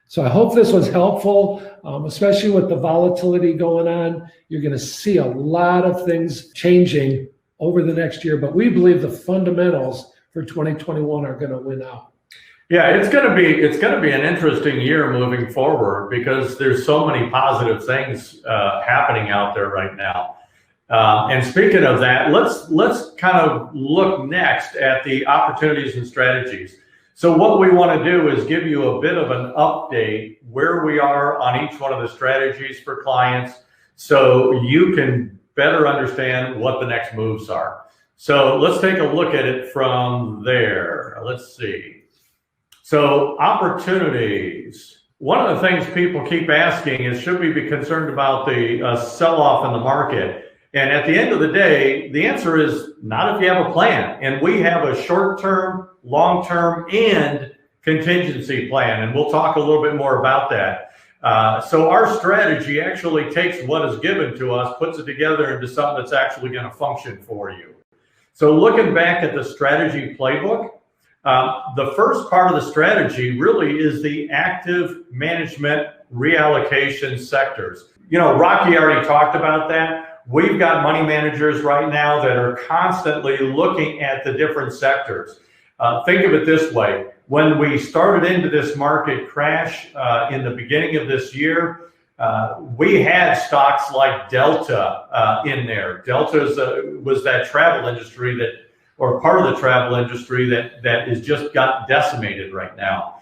So I hope this was helpful, especially with the volatility going on. You're going to see a lot of things changing over the next year, but we believe the fundamentals for 2021 are going to win out. Yeah, it's going to be an interesting year moving forward because there's so many positive things happening out there right now. And speaking of that, let's kind of look next at the opportunities and strategies. So what we want to do is give you a bit of an update where we are on each one of the strategies for clients so you can better understand what the next moves are. So let's take a look at it from there. Let's see. So opportunities. One of the things people keep asking is, should we be concerned about the sell-off in the market? And at the end of the day, the answer is not if you have a plan. And we have a short-term, long-term, and contingency plan. And we'll talk a little bit more about that. So our strategy actually takes what is given to us, puts it together into something that's actually going to function for you. So looking back at the strategy playbook, the first part of the strategy really is the active management reallocation sectors. You know, Rocky already talked about that. We've got money managers right now that are constantly looking at the different sectors. Think of it this way. When we started into this market crash in the beginning of this year, we had stocks like Delta in there. Delta was that travel industry or part of the travel industry that is just got decimated right now.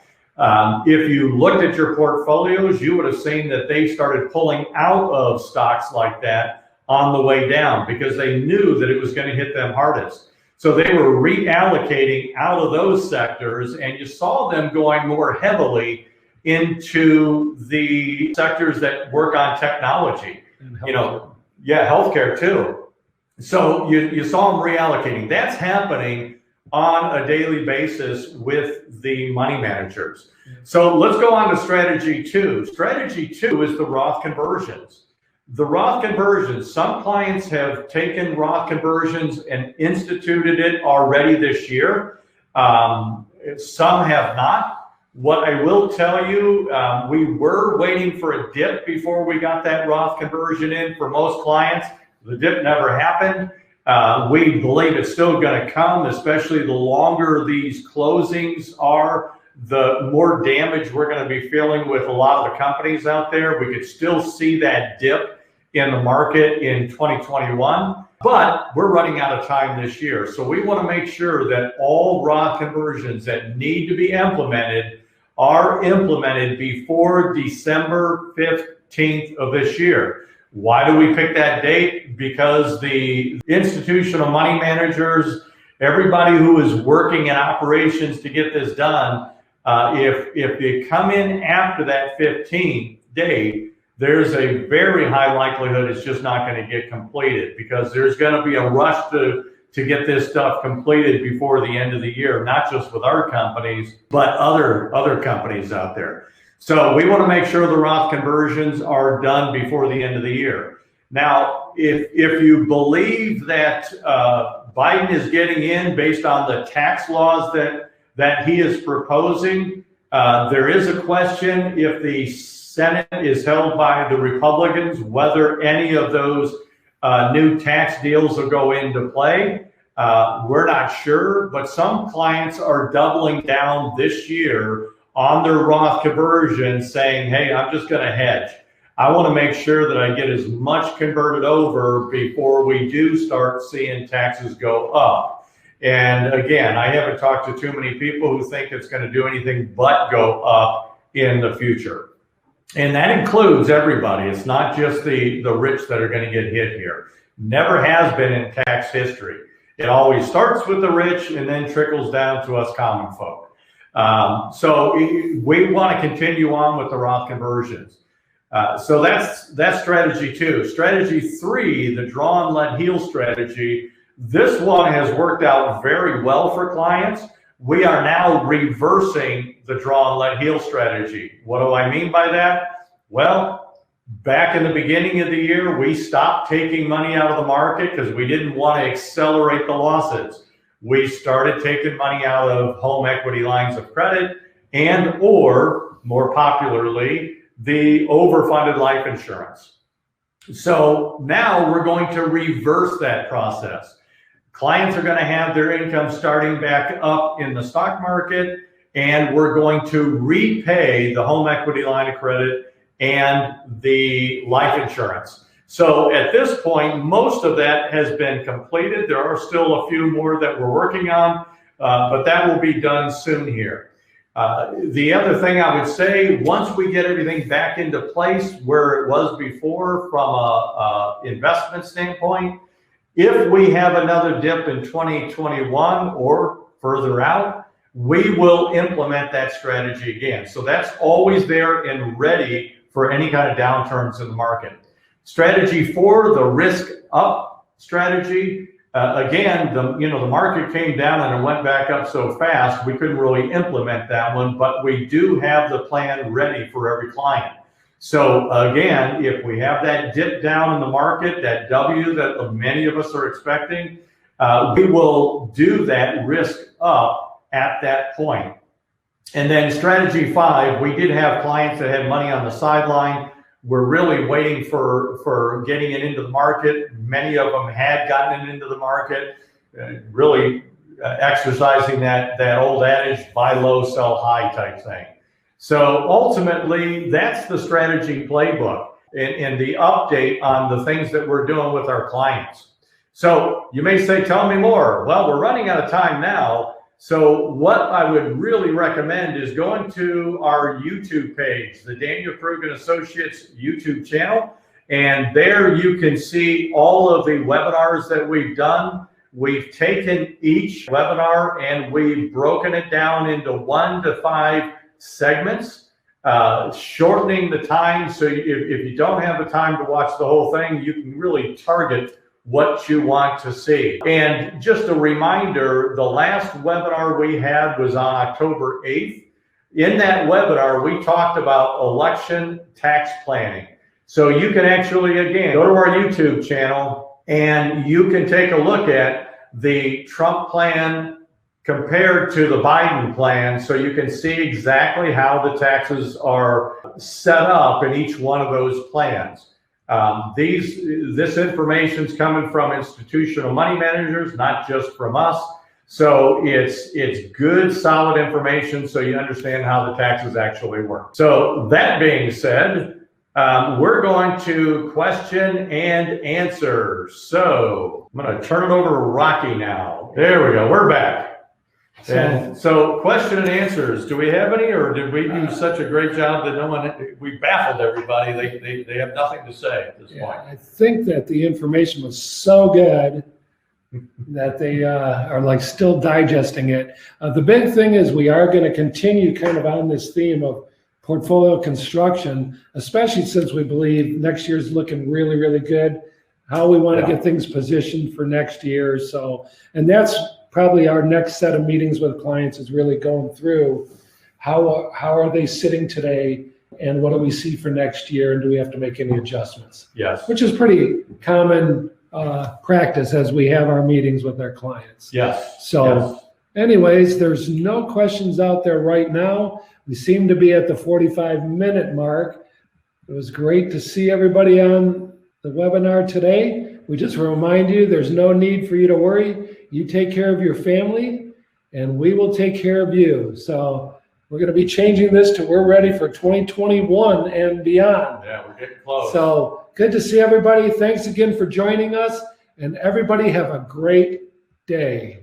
If you looked at your portfolios, you would have seen that they started pulling out of stocks like that on the way down because they knew that it was going to hit them hardest. So they were reallocating out of those sectors, and you saw them going more heavily into the sectors that work on technology. You know, yeah, healthcare too. So you saw them reallocating. That's happening on a daily basis with the money managers. So let's go on to strategy two. Strategy two is the Roth conversions. The Roth conversions, some clients have taken Roth conversions and instituted it already this year. Some have not. What I will tell you, we were waiting for a dip before we got that Roth conversion in for most clients. The dip never happened. We believe it's still going to come, especially the longer these closings are, the more damage we're going to be feeling with a lot of the companies out there. We could still see that dip in the market in 2021, but we're running out of time this year. So we want to make sure that all Roth conversions that need to be implemented are implemented before December 15th of this year. Why do we pick that date? Because the institutional money managers, everybody who is working in operations to get this done, if they come in after that 15th date, there's a very high likelihood it's just not going to get completed because there's going to be a rush to get this stuff completed before the end of the year, not just with our companies, but other companies out there. So we want to make sure the Roth conversions are done before the end of the year. Now, if you believe that Biden is getting in based on the tax laws that he is proposing, there is a question if the Senate is held by the Republicans, whether any of those new tax deals will go into play. We're not sure, but some clients are doubling down this year on their Roth conversion, saying, hey, I'm just going to hedge. I want to make sure that I get as much converted over before we do start seeing taxes go up. And again, I haven't talked to too many people who think it's going to do anything but go up in the future. And that includes everybody. It's not just the rich that are going to get hit here. Never has been in tax history. It always starts with the rich and then trickles down to us common folk. So we want to continue on with the Roth conversions. So that's strategy two. Strategy three, the draw and let heal strategy. This one has worked out very well for clients. We are now reversing the draw and let heal strategy. What do I mean by that? Well, back in the beginning of the year, we stopped taking money out of the market because we didn't want to accelerate the losses. We started taking money out of home equity lines of credit and or more popularly, the overfunded life insurance. So now we're going to reverse that process. Clients are going to have their income starting back up in the stock market, and we're going to repay the home equity line of credit and the life insurance. So at this point, most of that has been completed. There are still a few more that we're working on, but that will be done soon here. The other thing I would say, once we get everything back into place where it was before from a investment standpoint, if we have another dip in 2021 or further out, we will implement that strategy again. So that's always there and ready for any kind of downturns in the market. Strategy 4, the risk up strategy. Again, the market came down and it went back up so fast, we couldn't really implement that one, but we do have the plan ready for every client. So again, if we have that dip down in the market, that W that many of us are expecting, we will do that risk up at that point. And then strategy 5, we did have clients that had money on the sideline. We're really waiting for getting it into the market. Many of them had gotten it into the market, really exercising that old adage, buy low, sell high type thing. So ultimately, that's the strategy playbook and the update on the things that we're doing with our clients. So you may say, tell me more. Well, we're running out of time now. So what I would really recommend is going to our YouTube page, the Daniel Krug and Associates YouTube channel. And there you can see all of the webinars that we've done. We've taken each webinar and we've broken it down into 1 to 5 segments, shortening the time. So if you don't have the time to watch the whole thing, you can really target what you want to see. And just a reminder, the last webinar we had was on October 8th. In that webinar, we talked about election tax planning. So you can actually, again, go to our YouTube channel and you can take a look at the Trump plan compared to the Biden plan, so you can see exactly how the taxes are set up in each one of those plans. This information is coming from institutional money managers, not just from us. So it's good, solid information so you understand how the taxes actually work. So that being said, we're going to question and answer. So I'm going to turn it over to Rocky now. There we go. We're back. And so question and answers, do we have any, or did we do such a great job that we baffled everybody? They have nothing to say at this point. I think that the information was so good that they are like still digesting it. The big thing is we are going to continue kind of on this theme of portfolio construction, especially since we believe next year's looking really, really good, how we want to get things positioned for next year. So, and that's probably our next set of meetings with clients is really going through how are they sitting today and what do we see for next year and do we have to make any adjustments? Yes. Which is pretty common practice as we have our meetings with our clients. Yes. So anyways, there's no questions out there right now. We seem to be at the 45-minute mark. It was great to see everybody on the webinar today. We just remind you there's no need for you to worry. You take care of your family and we will take care of you. So we're going to be changing this to we're ready for 2021 and beyond. Yeah, we're getting close. So good to see everybody. Thanks again for joining us and everybody have a great day.